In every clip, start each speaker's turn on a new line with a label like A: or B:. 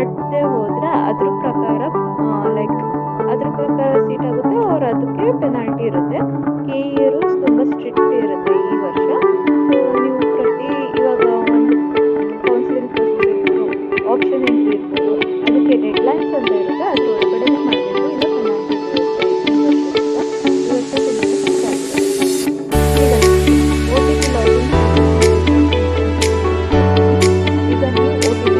A: ಮಾಡದೆ ಹೋದ್ರೆ ಅದ್ರ ಪ್ರಕಾರ ಲೈಕ್ ಅದ್ರ ಪ್ರಕಾರ ಸೀಟ್ ಆಗುತ್ತೆ ಅವ್ರು ಅದಕ್ಕೆ ಪೆನಾಲ್ಟಿ ಇರುತ್ತೆ. KE ರೂಲ್ಸ್ ತುಂಬ ಸ್ಟ್ರಿಕ್ಟ್ ಇರುತ್ತೆ ಈ ವರ್ಷ. ಸೊ ನೀವು ಇವಾಗ ಒಂದು ಕೌನ್ಸಿಲಿಂಗ್ ಪ್ರೊಸೆಸ್ ಇರ್ಬೋದು, ಆಪ್ಷನ್ ಎಂಟ್ರಿ ಇರ್ಬೋದು, ಅದಕ್ಕೆ ಡೆಡ್ಲೈನ್ಸ್ ಅಂತ ಇರುತ್ತೆ. ಅದ್ರ ಒಳಗಡೆನೆ ಮಾಡಬೇಕು, ಇಲ್ಲ ಪೆನಾಲ್ಟಿ ಬೀಳುತ್ತೆ ಈ ವರ್ಷದಿಂದ. ಈ ವರ್ಷ ತುಂಬಾನೇ ಸ್ಟ್ರಿಕ್ಟ್ ಆಗಿದ್ದಾರೆ. ಈಗ OTP ಲಾಗಿನ್ ಈಗ ನೀವು OTP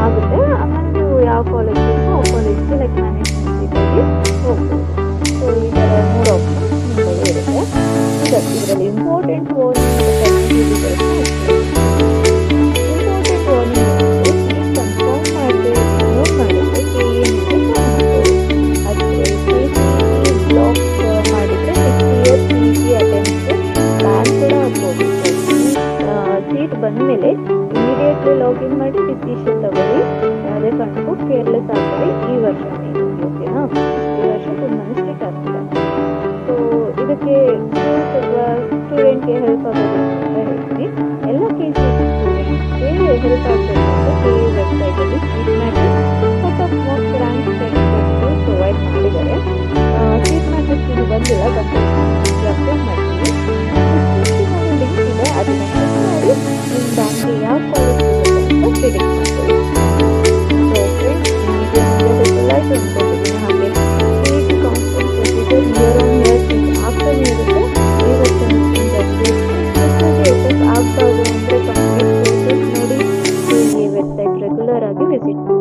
A: ಆಗುತ್ತೆ. ಆಮೇಲೆ ನೀವು ಯಾವ ಕಾಲೇಜ್ ಬೇಕೋ ಆ ಕಾಲೇಜ್ಗೆ ಲೈಕ್ ಮ್ಯಾನೇಜ್ಮೆಂಟ್ ಸೀಟಾಗಿ ಹೋಗ್ಬೋದು. ಸೊ ಈ ಥರ 3 ಆಪ್ಷನ್ಸ್ ನಿಮ್ಮಲ್ಲಿ ಇರುತ್ತೆ. ಈಗ ಇದರಲ್ಲಿ ಇಂಪಾರ್ಟೆಂಟ್ ವಾರ್ನಿಂಗ್ ಸೀಟ್ ಕನ್ಫರ್ಮ್ ಮಾಡದೆ ನೋಟ್ ಮಾಡಿದ್ರೆ KE ಅದಕ್ಕೆ KCET ಬ್ಲಾಕ್ ಮಾಡಿದರೆ ನೆಕ್ಸ್ಟ್ ಇಯರ್ CET ಅಟೆಂಪ್ಟ್ಗೆ ಬ್ಯಾನ್ ಕೂಡ ಆಗ್ಬೋದು. ಸೀಟ್ ಬಂದಮೇಲೆ ಇಮಿಡಿಯೇಟ್ಲಿ ಲಾಗಿನ್ ಮಾಡಿ ಡಿಸಿಷನ್ ತಗೊಳ್ಳಿ. ಯಾವುದೇ ಕಾರಣಕ್ಕೂ ಕೇರ್ಲೆಸ್ ಆಗಬೇಡಿ ಈ ವರ್ಷ. ಓಕೆನಾ? ಈ ವರ್ಷ ತುಂಬಾ ಸ್ಟ್ರಿಕ್ಟ್ ಆಗ್ತಿದೆ. ಸೊ ಇದಕ್ಕೆ ಸ್ಟೂಡೆಂಟ್ಗೆ ಹೆಲ್ಪ್ ಆಗೋದು ಅಂತ ಹೇಳ್ತೀನಿ. ಎಲ್ಲ KCET ಸ್ಟೂಡೆಂಟ್ಸ್ಗೆ ಹೆಲ್ಪ್ ಆಗಬೇಕು ಅಂತ KE ವೆಬ್ಸೈಟಲ್ಲಿ seat matrix cut off marks rank certificates provide ಮಾಡಿದ್ದಾರೆ. ಸೀಟ್ ಮ್ಯಾಟ್ರಿಕ್ಸ್ ಇದು ಬಂದಿಲ್ಲ, ಅಪ್ಡೇಟ್ ಮಾಡ್ತೀನಿ. ಡಿಸ್ಕ್ರಿಪ್ಷನಲ್ಲಿ ಲಿಂಕ್ ಇದೆ, ಅದನ್ನ ಕ್ಲಿಕ್ ಮಾಡಿ ನಿಮ್ಮ ಬ್ಯಾಂಕ್ಗೆ ಯಾವ ಕಾಲೇಜ್ ಅಂತ ಪ್ರಿಡಿಕ್ಟ್ ಮಾಡ್ಕೊಳ್ಳಿ. ಸೊ ಫ್ರೆಂಡ್ಸ್, ಈ ವಿಡಿಯೋ ನಿಮಗೆ ಹೆಲ್ಪ್ಫುಲ್ ಆಯಿತು ಅಂದ್ಕೊಂಡಿದ್ದೀನಿ. ಹಾಗೆ CET counselling procedure year on year change ಆಗ್ತಾನೆ ಇರುತ್ತೆ. ಈ ವರ್ಷ ಚೇಂಜ್ ಆಗಿದೆ. ಆಗಬಾರ್ದು ಅಂದರೆ ಕಂಪ್ಲೀಟ್ ಪ್ರೋಸೆಸ್ ನೋಡಿ ಈ ವೆಬ್ಸೈಟ್ ರೆಗ್ಯುಲರ್ ಆಗಿ ವಿಸಿಟ್ ಮಾಡಿ.